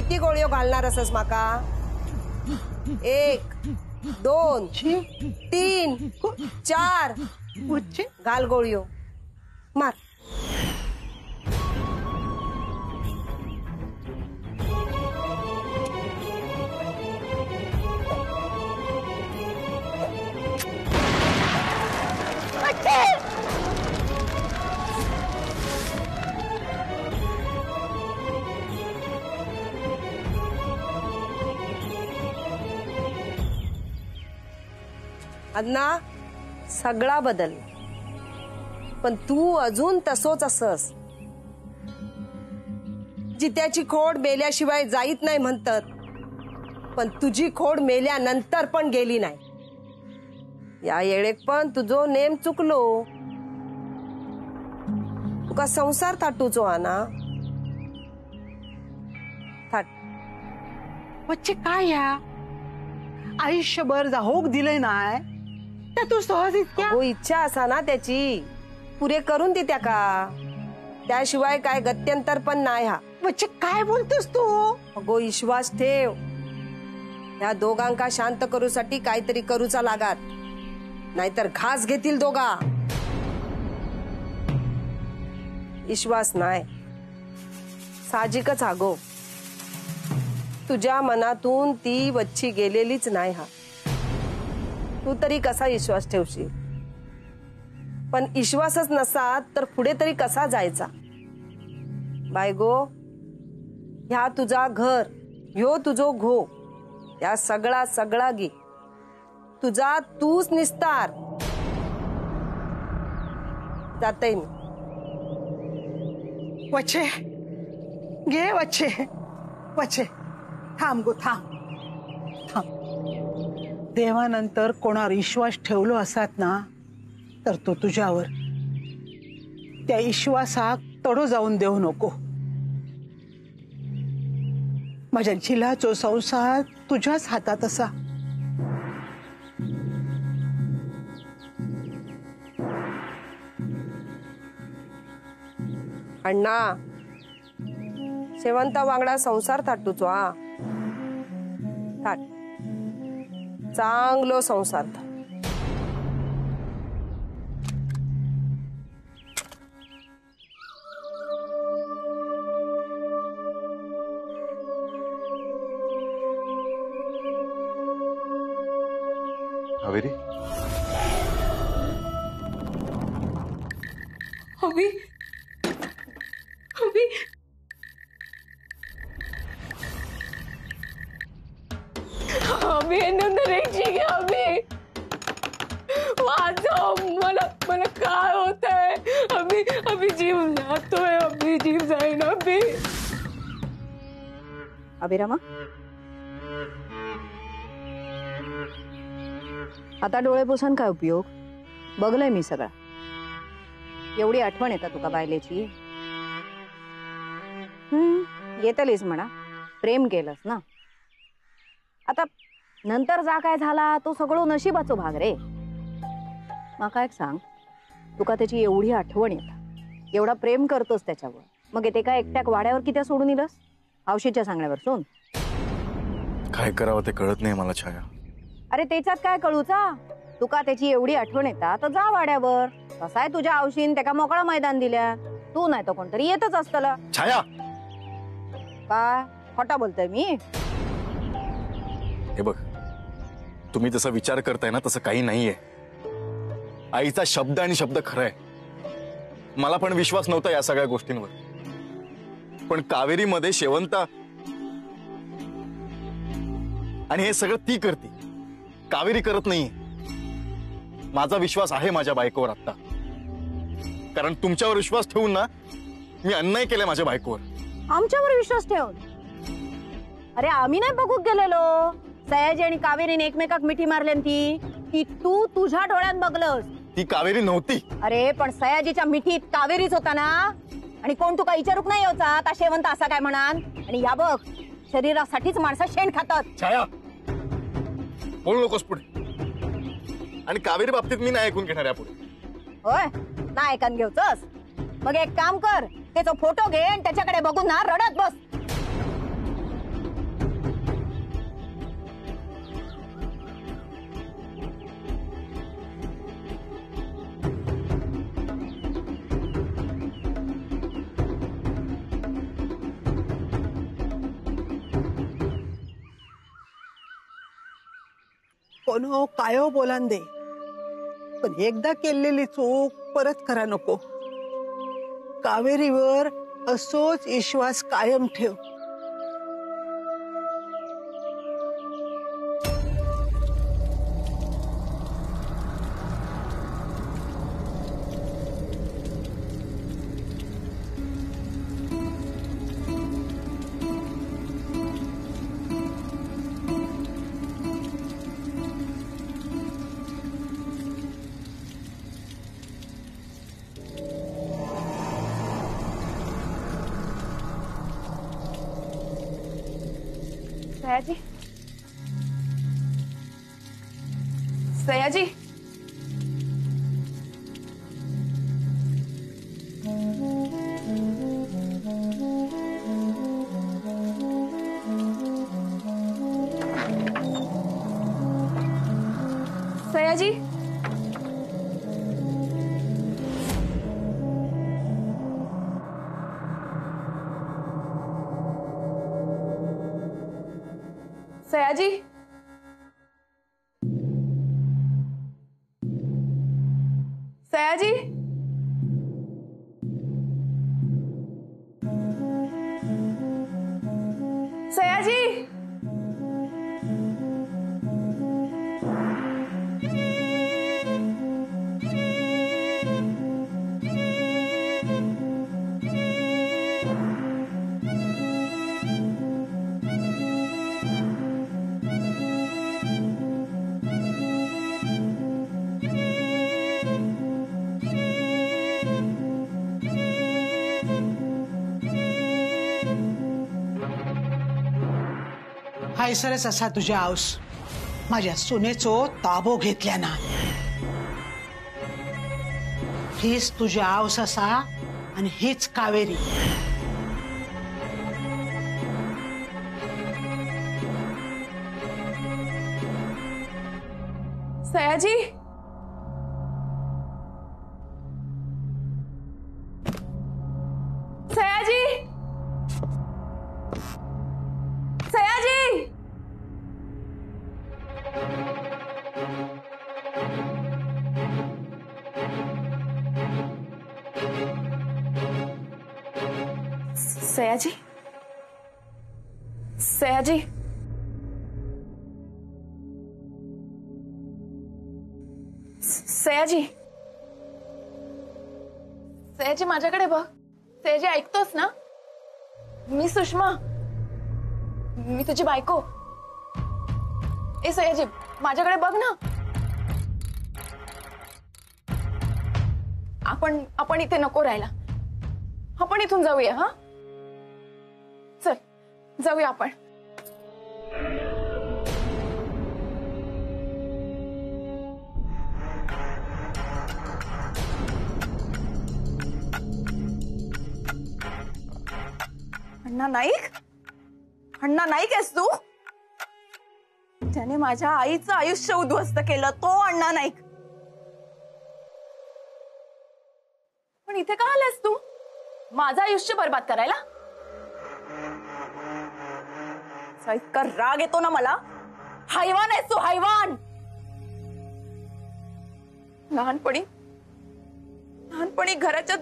किती गोळ्यो घालणार असस माका? 1 2 3 4 घाल गोळ्यो मार. अण्णा सगळा बदल, पण तू अजून तसोच असस. जित्याची खोड मेल्याशिवाय जाईत नाही म्हणतात, पण तुझी खोड मेल्यानंतर पण गेली नाही. या येळेक पण तुझो नेम चुकलो. तुका संसार थाटूचो आना थाट. वच्चे काय या आयुष्यभर जाहोक दिले नाय त्या तू सहज इतक्या? हो, इच्छा असा ना त्याची पुरे करून दे त्या का. त्याशिवाय काय गत्यंतर पण नाही. हा वच्चे काय बोलतोस तू? अगो विश्वास ठेव. या दोघांका शांत करूसाठी काहीतरी करूचा लागात, नाहीतर घास घेतील दोघा. विश्वास नाही साहजिकच हागो. तुझ्या मनातून ती वच्ची गेलेलीच नाही. हा तू तरी कसा विश्वास ठेवशील? पण विश्वासच नसा तर पुढे तरी कसा जायचा? बायगो, ह्या तुझा घर, ह्यो तुझो घो, या सगळा गे तुझा तूच निस्तार. जाते मी. वच्चे घे वच्चे. वच्चे थांब गो थांब थांब. देवानंतर कोणावर विश्वास ठेवलो असात ना तर तो तुझ्यावर. त्या विश्वासाक तडो जाऊन देऊ नको. माझ्या झिलाचो संसार तुझ्याच हातात असा. अण्णा शेवंता वांगडा संसार थाटूचो. हा थाट चांगलो संसार थाट. कावेरी, अभी अभी अभी नंतर एक अभी वाचव मला. मला काय होतंय? अभी अभी जीव जातोय. अभी जीव जाईन. अभी अभिरामा आता डोळे पुसून काय उपयोग? बघलंय मी सगळं. एवढी आठवण येता तुका बायलेची? येतलीस म्हणा, प्रेम केलंस ना. आता नंतर जा काय झाला तो सगळं नशिबाचो भाग रे. माका एक सांग, तुका त्याची एवढी आठवण येता, एवढा प्रेम करतोस त्याच्यावर, मग ते काय एकट्याक वाड्यावर किती सोडून इलस? हौशीच्या सांगण्यावर सोन काय करावं ते कळत नाही मला छाया. अरे त्याच्यात काय कळूचा? तुका त्याची एवढी आठवण येता तर जा वाड्यावर. कसाय तुझ्या हौशीन त्याका मोकळा मैदान दिल्या. तू नाही तर कोणतरी येतच असतला. छाया, काय खोटा बोलतोय मी? हे बघ, तुम्ही जसा विचार करताय ना तसं काही नाहीये. आईचा शब्द आणि शब्द खराय. मला पण विश्वास नव्हता या सगळ्या गोष्टींवर, पण कावेरीमध्ये शेवंता आणि हे सगळं ती करते, कावेरी करत नाहीये. माझा विश्वास आहे माझ्या बायकोवर आता, कारण तुमच्यावर विश्वास ठेवून ना मी अन्याय केलाय माझ्या बायकोवर. आमच्यावर विश्वास ठेवून? अरे आम्ही नाही बघूक गेलेलो. सयाजी आणि कावेरीने एकमेकाक मिठी मारली ती तू तुझ्या डोळ्यात बघलस. ती कावेरी नव्हती. अरे पण सयाजीच्या मिठीत कावेरीच होता ना. आणि कोण तुका विचारूक नाही होता आता शेवंत असा काय म्हणान? आणि या बघ, शरीरासाठीच माणसं शेण खातात. छाया, बोल नकोस पुढे. आणि कावेरी बाबतीत मी नाही ऐकून घेणार यापुढे. होय, ना ऐकून घेऊचस? मग एक काम कर, त्याचा फोटो घे आणि त्याच्याकडे बघून ना रडत बस. कोनो कायो बोलान दे, पण एकदा केलेली चूक परत करा नको. कावेरीवर असोच विश्वास कायम ठेव. सयाजी, सयाजी, सयाजी, सयाजी, सयाजी, सयाजी, हायसरच असा तुझ्या आऊस माझ्या सुनेचो ताबो घेतल्या ना. हीच तुझ्या आऊस असा आणि हीच कावेरी. सयाजी, सयाजी, सयाजी, सयाजी, सयाजी, सयाजी, सयाजी माझ्याकडे बघ. सयाजी ऐकतोस ना? मी सुषमा, मी तुझी बायको. ए सयाजी माझ्याकडे बघ ना. आपण इथे नको राहायला. आपण इथून जाऊया. हा चल जाऊया आपण. अण्णा नाईक, अण्णा नाईक आहेस तू? ज्याने माझ्या आईचं आयुष्य उद्ध्वस्त केलं तो अण्णा नाईक. पण इथे का आलास तू? माझं आयुष्य बर्बाद करायला? इतका राग येतो ना मला. हैवान आहेस तू, हैवान. लहानपणी घराच्या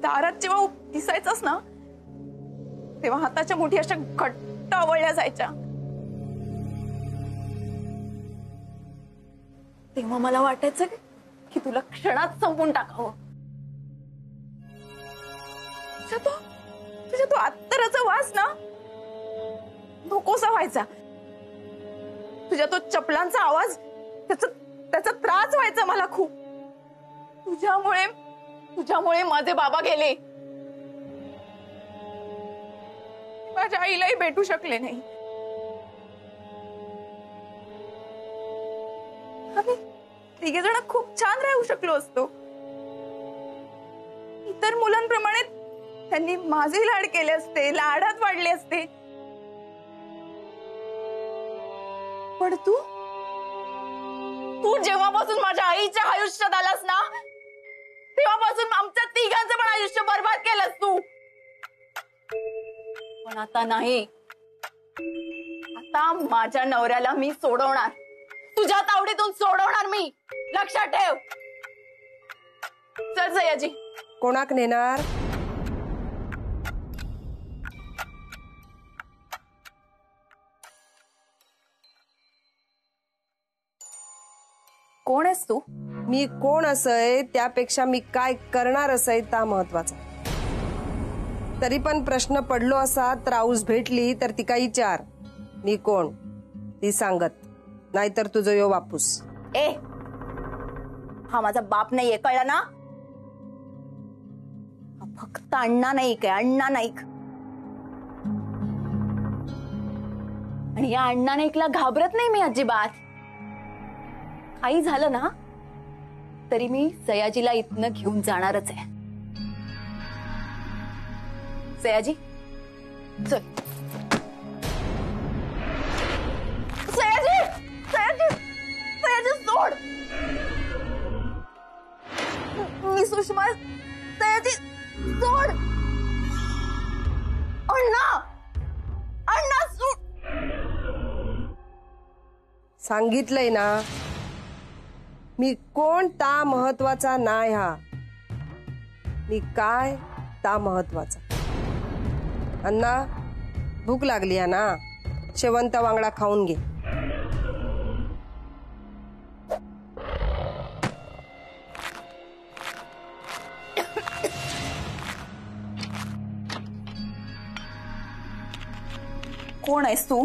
दारात जेव्हा दिसायचंस ना तेव्हा हाताच्या मुठी अशा घट्ट आवळल्या जायच्या. तेव्हा मला वाटायचं की तुला क्षणात संपून टाकावं. तुझ्या तो अत्तराचा वास ना नकोसा व्हायचा. तुझ्या तो चपलांचा आवाज त्याचा त्रास व्हायचा मला खूप. तुझ्यामुळे माझे बाबा गेले. माझ्या आईलाही भेटू शकले नाही. आम्ही तिघे जण खूप छान राहू शकलो असतो. इतर मुलांप्रमाणे त्यांनी माझे लाड केले असते, लाडात वाढले असते. पण तू जेव्हापासून माझ्या आईच्या आयुष्यात आलास ना तेव्हापासून आमच्या तिघांचं पण आयुष्य बर्बाद केलंस तू. पण आता नाही. आता माझ्या नवऱ्याला मी सोडवणार. तुझ्या तावडीतून सोडवणार मी, लक्षात ठेव. चल सयाजी. कोणाक नेणार? कोण आहेस तू? मी कोण असय त्यापेक्षा मी काय करणार असय ता महत्वाचा. तरी पण प्रश्न पडलो असा तर आऊस भेटली तर ती काही विचार, मी कोण ती सांगत, नाहीतर तुझं यो वापूस. ए, हा माझा बाप नाहीये, कळलं ना? हा फक्त अण्णा नाईक आहे, अण्णा नाईक. आणि या अण्णा नाईकला घाबरत नाही मी अजिबात. काही झालं ना तरी मी सयाजीला इथनं घेऊन जाणारच आहे. सयाजी चल. सयाजी सयाजी सयाजी सोड. मी सुषमा. सयाजी सोड. अण्णा अण्णा सोड. सांगितलंय ना मी कोण ता महत्वाचा नाही, हा मी काय ता महत्वाचा. अण्णा भूक लागली आहे ना, शेवंत वांगडा खाऊन घे. कोण आहेस तू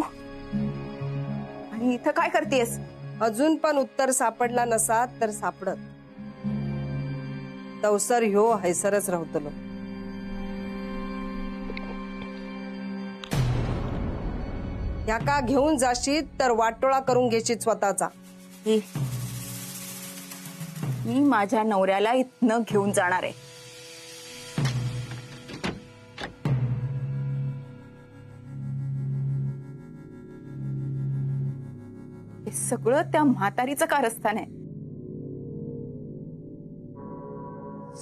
आणि इथं काय करतेस? अजून पण उत्तर सापडला नसा तर सापडत. तवसर ह्यो हैसरच राहतलो. ह्या का घेऊन जाशीत तर वाटोळा करून घेशीत स्वतःचा. मी माझ्या नवऱ्याला इथनं घेऊन जाणार आहे. हे सगळं त्या म्हातारीचं कारस्थान आहे.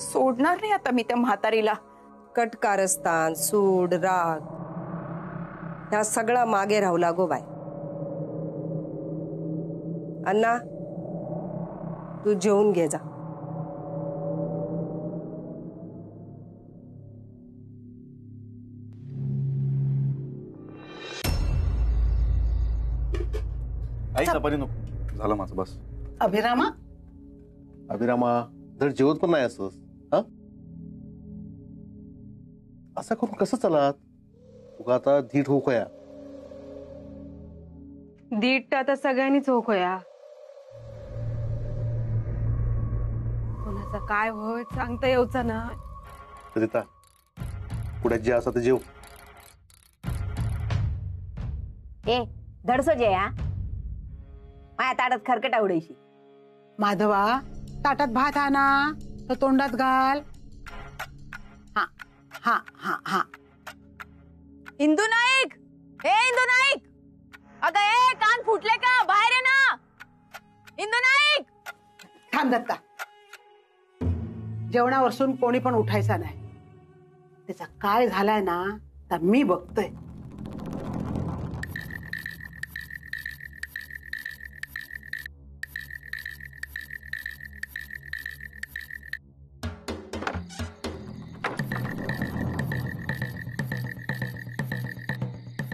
सोडणार नाही आता मी त्या म्हातारीला. कटकारस्थान, सूड, राग ह्या सगळा मागे राहू लागो बाय. अण्णा तू जेवून घे जा. आई चपाती नको, झालं माझं बस. अभिरामा, अभिरामा जर जेवत पण नाही असंच, हा असं करून कसं चलात? उगा आता धीट होऊ कया. दीट आता सगळ्यांनीच हो खोया. कोणाचा काय होय सांगता येऊचा ना. रीता पुढे जे असं ते जेव. ए धडसो जे हा माया ताटात खरकट आवडायची. माधवा ताटात भात आणा तो तोंडात घाल. हा हा हा हा. इंदू नाईक, हे इंदू नाईक, अगं ए कान फुटले का? बाहेर आहे ना इंदू नाईक. थांब दत्ता, जेवणावरसून कोणी पण उठायचा नाही. त्याचा काय झालाय ना तर मी बघतोय.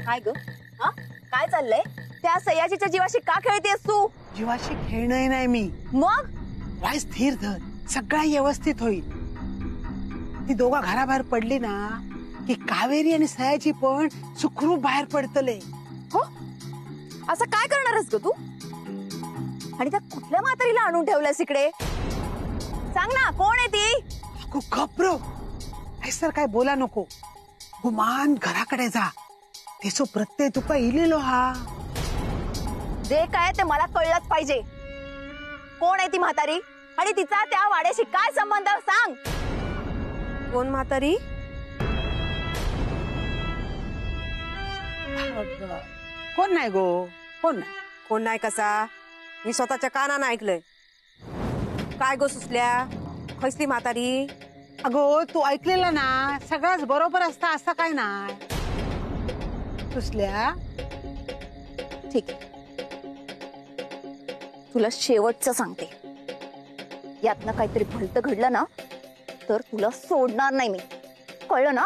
काय ग? हा काय चाललंय? त्या सयाजीच्या जीवाशी का खेळतेस तू? जीवाशी खेळणं नाही मी. मग वाय स्थिर धर, सगळं व्यवस्थित होईल. ती दोघा घराबाहेर पडली ना की कावेरी आणि सयाजी पण सुखरूप बाहेर पडतले. हो, असं काय करणारस ग तू? आणि त्या कुठल्या म्हातारीला आणून ठेवलंस इकडे? सांग ना, कोण आहे ती? अगो घबरो, ऐसर काय बोला नको. गुमान घराकडे जा, त्याचो प्रत्यय तुका इलेलो हा. जे काय ते मला कळलंच पाहिजे. कोण आहे ती म्हातारी आणि तिचा त्या वाड्याशी काय संबंध? सांग. कोण म्हातारी? कोण नाही गो, कोण नाही. कोण नाही कसा? मी स्वतःच्या कानानं ऐकलंय. काय गो सुसल्या, खसली म्हातारी? अगो तू ऐकलेला ना, सगळंच बरोबर असता असं काय नाही. सुसल्या ठीक आहे, तुला शेवटचं सांगते, यातनं काहीतरी भलतं घडलं ना तर तुला सोडणार नाही मी, कळलं ना?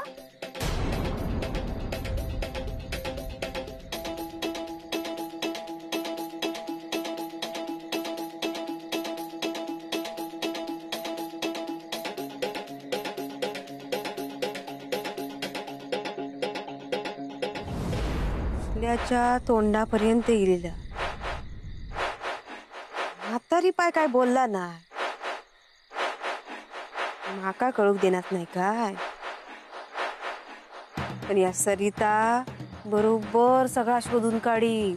आपल्याच्या तोंडापर्यंत गेलेलं म्हातारी पाय काय बोलला ना, माका कळूक देणार नाही काय. पण या सरिता बरोबर सगळा शोधून काढी.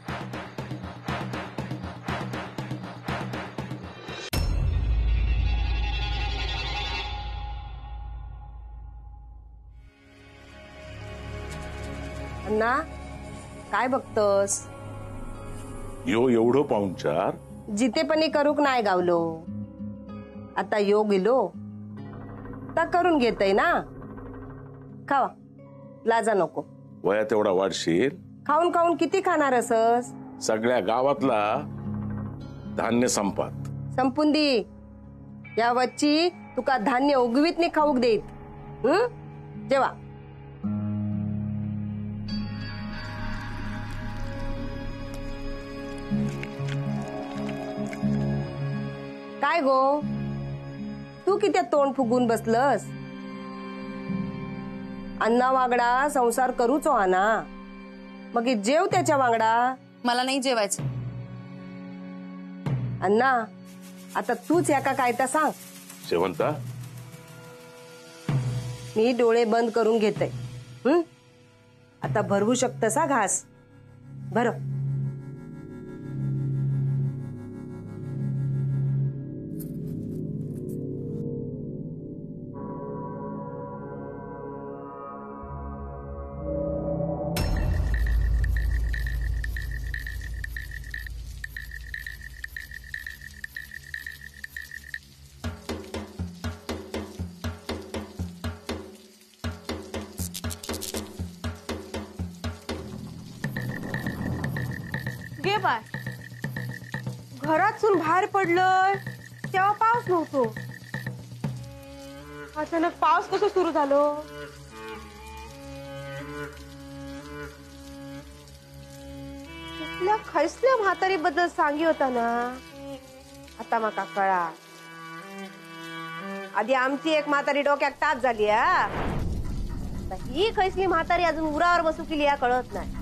अण्णा काय बघतोस? यो एवढं पाहुणचार जितेपणी करूक नाही गावलो, आता योग इलो तर करून घेतय ना. खावा, लाजा नको. वयात एवढा वाढशील, खाऊन खाऊन किती खाणार असस? सगळ्या गावातला धान्य संपात. संपून दे. या वच्ची तुका धान्य उगवीत नाही खाऊक देत. जेवा. काय गो, तू किती तोंड फुगून बसलस? अण्णा वांगडा संसार करूचो हा ना, मग जेव त्याच्या वांगडा. मला नाही जेवायचं. अण्णा आता तूच याका काय तर सांग. शेवंता, मी डोळे बंद करून घेते. आता भरवू शकतसा घास भर. गे बाय, घरातून बाहेर पडलोय तेव्हा पाऊस नव्हतो. अचानक पाऊस कसं सुरू झालो? कुठल्या खैसल्या म्हातारी बद्दल सांगी होता ना, आता माका कळा. आधी आमची एक म्हातारी डोक्यात ताप झाली हा, ही खैसली म्हातारी अजून उरावर बसू केली या कळत नाही.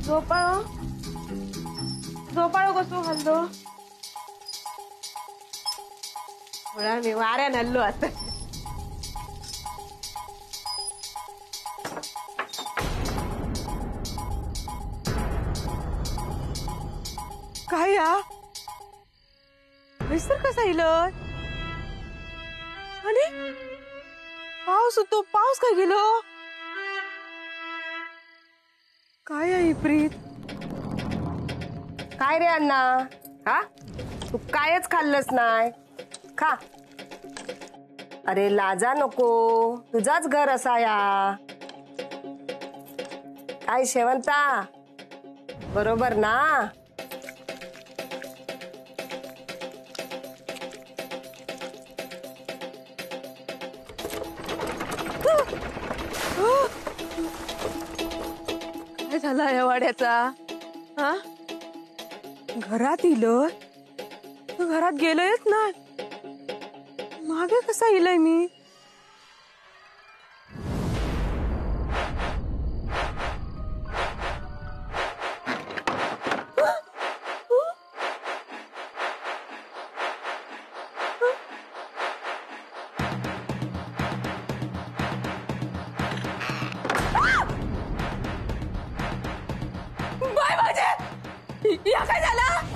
झोपाळो झोपाळो कसो हल्लो? थोडा मी वाऱ्यान हल्लो आता. काय या हैसर कसा येईल? आणि पाऊस होतो, पाऊस काय गेलो? काय आहे प्रीत? काय रे अण्णा, हा तू कायच खाल्लंस नाही? खा. अरे लाजा नको, तुझाच घर असा या. काय शेवंता, बरोबर ना? काय झाला या वाड्याचा? हा, घरात इलोय, घरात गेलोयच ना, मागे कसा इलोय मी? बाय माझे, या काय झालं?